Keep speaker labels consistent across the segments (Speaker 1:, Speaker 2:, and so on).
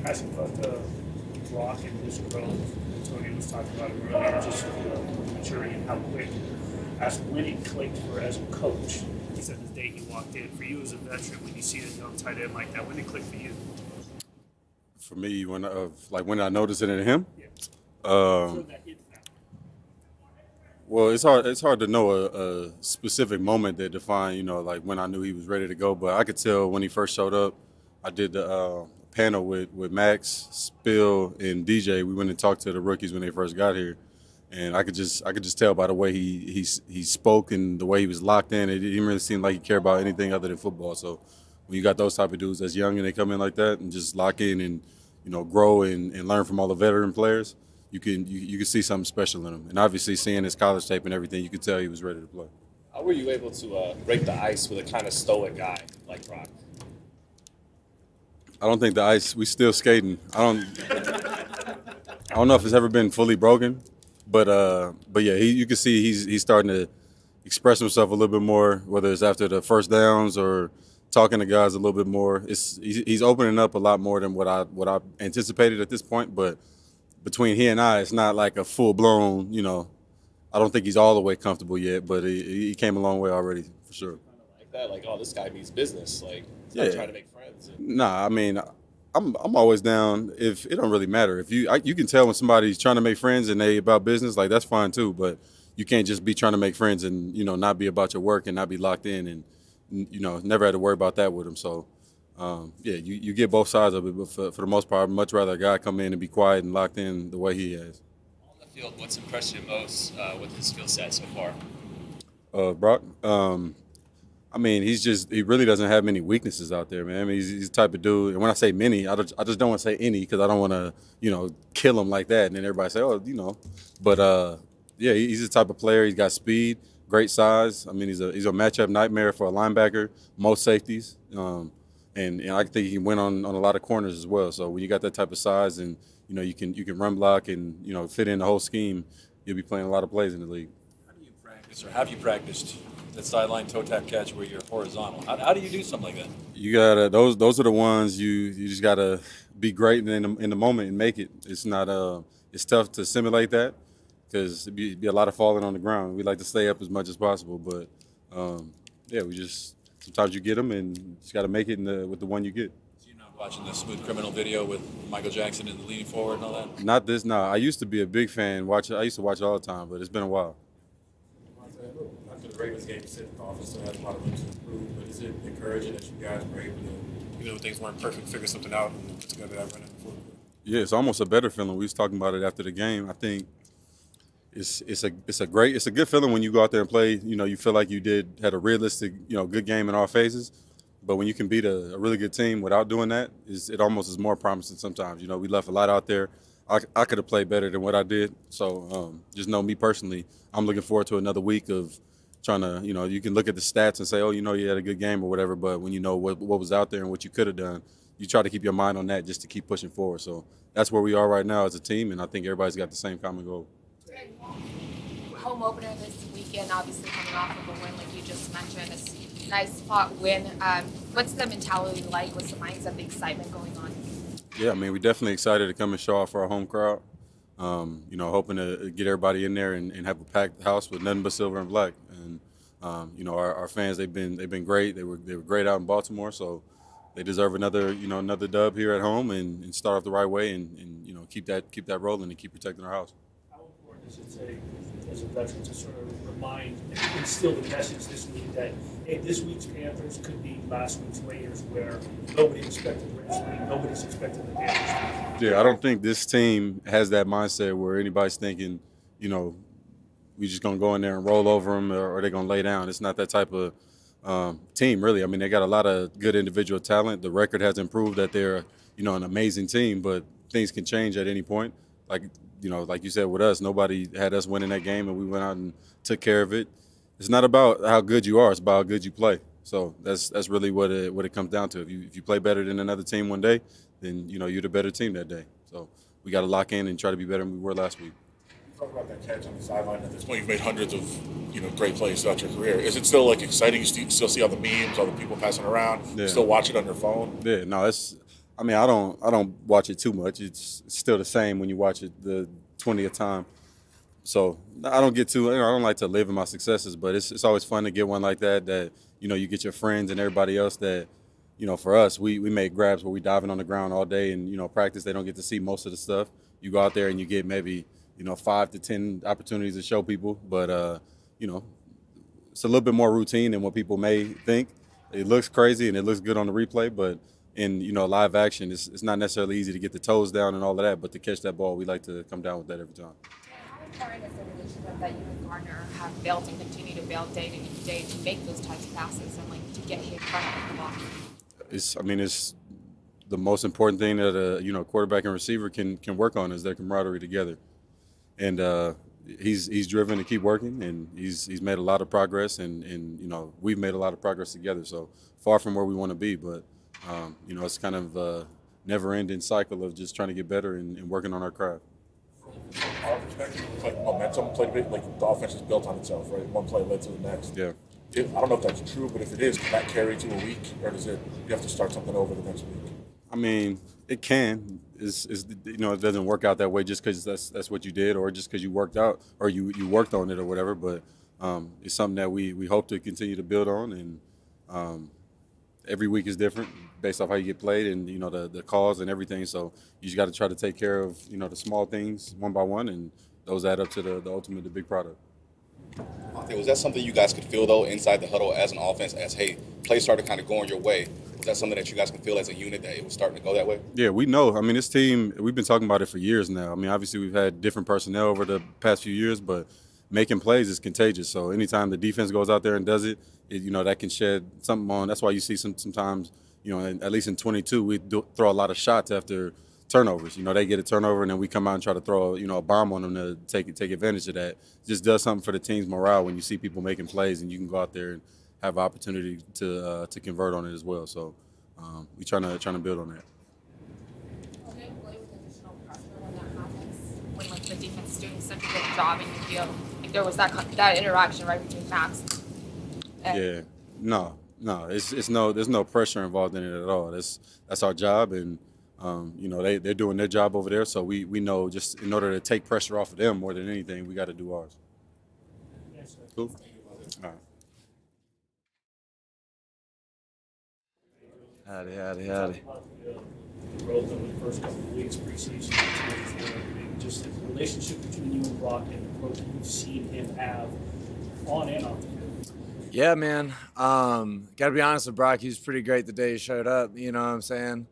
Speaker 1: Asking about the Brock and his growth. Tony was talking about it earlier, just maturity and how quick. Asked when it clicked for as a coach. He said the day he walked in. For you as a veteran, when you see a young tight end like that, when did it click for you?
Speaker 2: For me, when I noticed it in him,
Speaker 1: Yeah.
Speaker 2: um,
Speaker 1: That hit factor.
Speaker 2: well, it's hard to know a specific moment that defined, like when I knew he was ready to go. But I could tell when he first showed up. I did the panel with Max, Spill, and DJ. We went and talked to the rookies when they first got here, and I could just tell by the way he spoke and the way he was locked in. It didn't really seem like he cared about anything other than football. So when you got those type of dudes that's young and they come in like that and just lock in and grow and learn from all the veteran players, you can see something special in him. And obviously seeing his college tape and everything, you could tell he was ready to play.
Speaker 3: How were you able to break the ice with a kind of stoic guy like Brock?
Speaker 2: I don't think the ice. We still skating. I don't know if it's ever been fully broken, but yeah, you can see he's starting to express himself a little bit more, whether it's after the first downs or talking to guys a little bit more. He's opening up a lot more than what I anticipated at this point. But between he and I, it's not like a full blown. I don't think he's all the way comfortable yet, but he came a long way already for sure.
Speaker 3: Kind of like that, like, oh, this guy means business. Like, he's
Speaker 2: Yeah.
Speaker 3: not trying to make friends. And
Speaker 2: Nah, I mean, I'm always down. If it don't really matter, if you can tell when somebody's trying to make friends and they about business, like that's fine too. But you can't just be trying to make friends and not be about your work and not be locked in and never had to worry about that with them. So yeah, you get both sides of it, but for the most part, I'd much rather a guy come in and be quiet and locked in the way he has.
Speaker 4: On the field, what's impressed you most with his skill set so far?
Speaker 2: Brock. I mean, he really doesn't have many weaknesses out there, man. I mean, he's the type of dude, and when I say many, I just don't want to say any because I don't want to, kill him like that, and then everybody say, oh. But yeah, he's the type of player. He's got speed, great size. I mean, he's a matchup nightmare for a linebacker, most safeties, and I think he can win on a lot of corners as well. So when you got that type of size and you can run block and fit in the whole scheme, you'll be playing a lot of plays in the league.
Speaker 5: How do you practice, or have you practiced that sideline toe tap catch where you're horizontal? How do you do something like that?
Speaker 2: You gotta those are the ones you just gotta be great in the moment and make it. It's not it's tough to simulate that because it'd be a lot of falling on the ground. We like to stay up as much as possible, but yeah, we just sometimes you get them and you just gotta make it with the one you get.
Speaker 5: So you're not watching the Smooth Criminal video with Michael Jackson and the leaning forward and all that?
Speaker 2: Not this. No, I used to be a big fan. I used to watch it all the time, but it's been a while.
Speaker 6: After the Ravens game, you said the offense still has a lot of room to improve, but is it encouraging that you guys were able to, even though things weren't perfect, figure something out and put together that run before?
Speaker 2: Yeah, it's almost a better feeling. We was talking about it after the game. I think it's a good feeling when you go out there and play. You feel like you had a realistic, good game in all phases. But when you can beat a really good team without doing that, it almost is more promising sometimes. We left a lot out there. I could have played better than what I did. So just know me personally, I'm looking forward to another week of trying to, you can look at the stats and say, oh, you had a good game or whatever. But when you know what was out there and what you could have done, you try to keep your mind on that just to keep pushing forward. So that's where we are right now as a team. And I think everybody's got the same common goal.
Speaker 7: Home opener this weekend, obviously coming off of a win like you just mentioned, a nice spot win. What's the mentality like? What's the mindset, the excitement going on?
Speaker 2: Yeah, I mean, we're definitely excited to come and show off for our home crowd. Hoping to get everybody in there and have a packed house with nothing but silver and black. And our fans, they've been great. They were great out in Baltimore, so they deserve another dub here at home and start off the right way and keep that rolling and keep protecting our house.
Speaker 1: How important is it to, as a veteran, to sort of remind and instill the message this week that, hey, this week's Panthers could be last week's Raiders, where nobody expected the Raiders to win, nobody's expected the Panthers to win.
Speaker 2: Yeah, I don't think this team has that mindset where anybody's thinking, we just gonna go in there and roll over them or they're gonna lay down. It's not that type of team, really. I mean, they got a lot of good individual talent. The record has improved that they're, an amazing team, but things can change at any point. Like you said with us, nobody had us winning that game, and we went out and took care of it. It's not about how good you are; it's about how good you play. So that's really what it comes down to. If you play better than another team one day, then you're the better team that day. So we got to lock in and try to be better than we were last week.
Speaker 6: Talk about that catch on the sideline. At this point, you've made hundreds of great plays throughout your career. Is it still like exciting? You still see all the memes, all the people passing around.
Speaker 2: Yeah.
Speaker 6: You still watch it on your phone.
Speaker 2: Yeah, no, it's. I mean, I don't watch it too much. It's still the same when you watch it the 20th time. So I don't get too. I don't like to live in my successes, but it's always fun to get one like that. That you get your friends and everybody else. That for us, we make grabs where we diving on the ground all day and practice. They don't get to see most of the stuff. You go out there and you get maybe 5 to 10 opportunities to show people, but it's a little bit more routine than what people may think. It looks crazy and it looks good on the replay, but in live action, it's not necessarily easy to get the toes down and all of that. But to catch that ball, we like to come down with that every time.
Speaker 7: How important is the relationship that you and Gardner have built and continue to build day to day to make those types of passes and like to get hit in front of the ball?
Speaker 2: It's the most important thing that a quarterback and receiver can work on is their camaraderie together, and he's driven to keep working, and he's made a lot of progress, and we've made a lot of progress together. So far from where we want to be, but it's kind of a never-ending cycle of just trying to get better and working on our craft.
Speaker 6: From our perspective, like momentum played a bit. Like the offense is built on itself, right? One play led to the next.
Speaker 2: Yeah.
Speaker 6: I don't know if that's true, but if it is, can that carry to a week, or does you have to start something over the next week?
Speaker 2: I mean, it can. It doesn't work out that way just because that's what you did, or just because you worked out or you worked on it or whatever. But it's something that we hope to continue to build on, and every week is different based off how you get played and the calls and everything. So you just got to try to take care of the small things one by one, and those add up to the big product.
Speaker 3: Was that something you guys could feel, though, inside the huddle as an offense, as, hey, plays started kind of going your way? Was that something that you guys can feel as a unit, that it was starting to go that way?
Speaker 2: Yeah, we know. I mean, this team, we've been talking about it for years now. I mean, obviously we've had different personnel over the past few years, but making plays is contagious. So anytime the defense goes out there and does it, that can shed something on. That's why you see sometimes, at least in 22, we throw a lot of shots after turnovers. They get a turnover, and then we come out and try to throw a bomb on them to take advantage of that. It just does something for the team's morale when you see people making plays and you can go out there and have an opportunity to convert on it as well. So we trying to build on that.
Speaker 7: Do you play with additional pressure when that happens? When like the defense is doing such a good job and you feel like there was that interaction right between Max.
Speaker 2: Yeah, no, there's no pressure involved in it at all. That's our job, and they're doing their job over there. So we know just in order to take pressure off of them more than anything, we got to do ours.
Speaker 1: Yes, sir.
Speaker 2: Cool. All right.
Speaker 5: Howdy.
Speaker 1: About the growth over the first couple of weeks, preseason, just the relationship between you and Brock and the growth you've seen him have on and off the field.
Speaker 8: Yeah, man. Gotta be honest with Brock. He was pretty great the day he showed up. You know what I'm saying?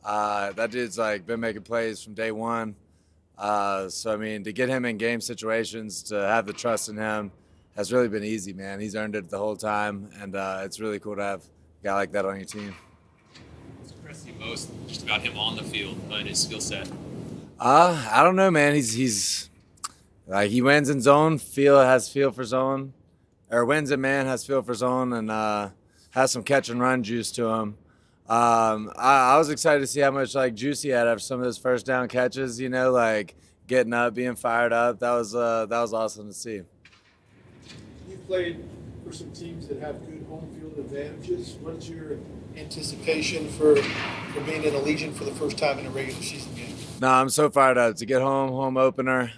Speaker 8: That dude's been making plays from day one. So I mean, to get him in game situations, to have the trust in him, has really been easy, man. He's earned it the whole time, and it's really cool to have a guy like that on your team.
Speaker 4: What's impressed you most just about him on the field and his skill set?
Speaker 8: I don't know, man. He's like, he wins in zone, has feel for zone, or wins in man, has feel for zone, and has some catch and run juice to him. I was excited to see how much juice he had after some of his first down catches. Getting up, being fired up. That was awesome to see.
Speaker 9: You've played for some teams that have good home field advantages. What is your anticipation for being in Allegiant for the first time in a regular season game?
Speaker 8: No, I'm so fired up to get home opener.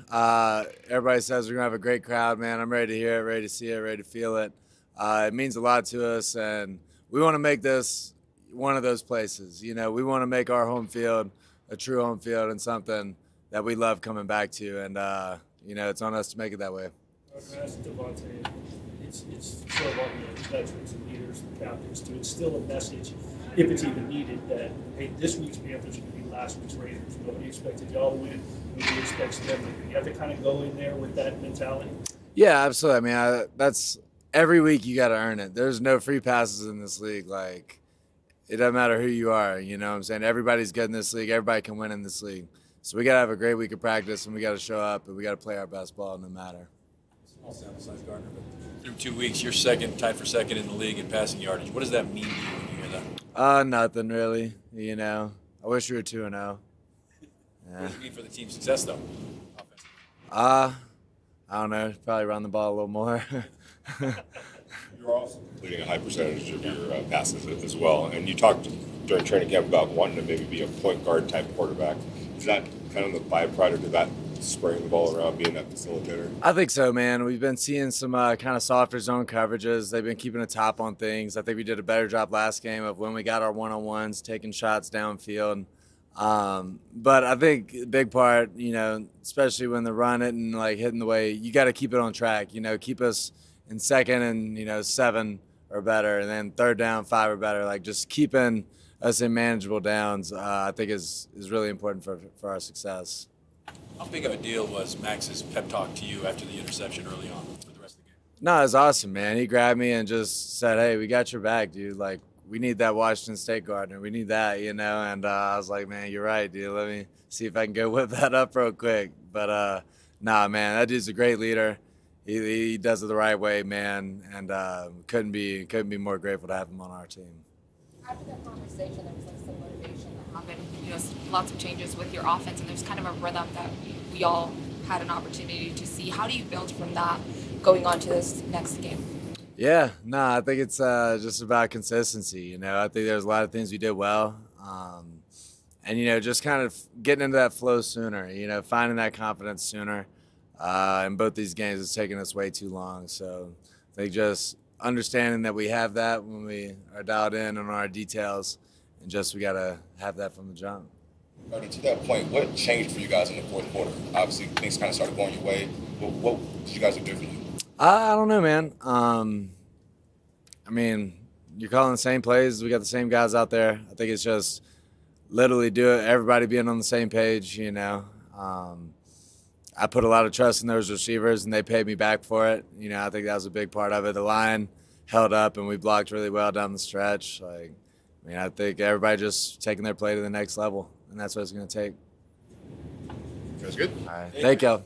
Speaker 8: Everybody says we're gonna have a great crowd, man. I'm ready to hear it, ready to see it, ready to feel it. It means a lot to us, and we want to make this one of those places. We want to make our home field a true home field and something that we love coming back to, and it's on us to make it that way.
Speaker 1: I asked Davante, it's sort of on the veterans and leaders and captains to instill a message, if it's even needed, that, hey, this week's Panthers are going to be last week's Raiders. Nobody expected y'all to win. Nobody expects them to win. You have to kind of go in there with that mentality.
Speaker 8: Yeah, absolutely. I mean, that's every week you got to earn it. There's no free passes in this league. It doesn't matter who you are. You know what I'm saying? Everybody's good in this league. Everybody can win in this league. So we got to have a great week of practice, and we got to show up, and we got to play our best ball no matter.
Speaker 5: Small sample size, Gardner, but through 2 weeks, you're tied for second in the league in passing yardage. What does that mean to you when you hear that?
Speaker 8: Nothing really. I wish we were 2-0.
Speaker 5: What does it mean for the team's success, though?
Speaker 8: I don't know, probably run the ball a little more.
Speaker 10: You're also completing a high percentage of your passes as well. And you talked during training camp about wanting to maybe be a point guard type quarterback. Is that kind of the byproduct of that, spraying the ball around, being that facilitator?
Speaker 8: I think so, man. We've been seeing some kind of softer zone coverages. They've been keeping a top on things. I think we did a better job last game of when we got our one-on-ones, taking shots downfield. But I think a big part, especially when they're running and like hitting the way, you got to keep it on track. Keep us in second and 7 or better, and then third down 5 or better. Like just keeping us in manageable downs, I think is really important for our success.
Speaker 5: How big of a deal was Max's pep talk to you after the interception early on for the rest of the game?
Speaker 8: No, it was awesome, man. He grabbed me and just said, "Hey, we got your back, dude. Like, we need that Washington State Gardner. We need that, And I was like, man, you're right, dude. Let me see if I can go whip that up real quick. But nah, man, that dude's a great leader. He does it the right way, man. And couldn't be more grateful to have him on our team.
Speaker 7: After that conversation, there was like some motivation that happened. Lots of changes with your offense, and there's kind of a rhythm that we all had an opportunity to see. How do you build from that going on to this next game?
Speaker 8: Yeah, no, I think it's just about consistency. I think there's a lot of things we did well, and just kind of getting into that flow sooner. Finding that confidence sooner. In both these games, it's taken us way too long. So I think just understanding that we have that when we are dialed in on our details, and just we got to have that from the jump.
Speaker 3: To that point, what changed for you guys in the fourth quarter? Obviously, things kind of started going your way. What did you guys do differently?
Speaker 8: I don't know, man. You're calling the same plays. We got the same guys out there. I think it's just literally everybody being on the same page, I put a lot of trust in those receivers, and they paid me back for it. I think that was a big part of it. The line held up, and we blocked really well down the stretch. I think everybody just taking their play to the next level, and that's what it's going to take.
Speaker 10: That's good.
Speaker 8: All right. Thank you.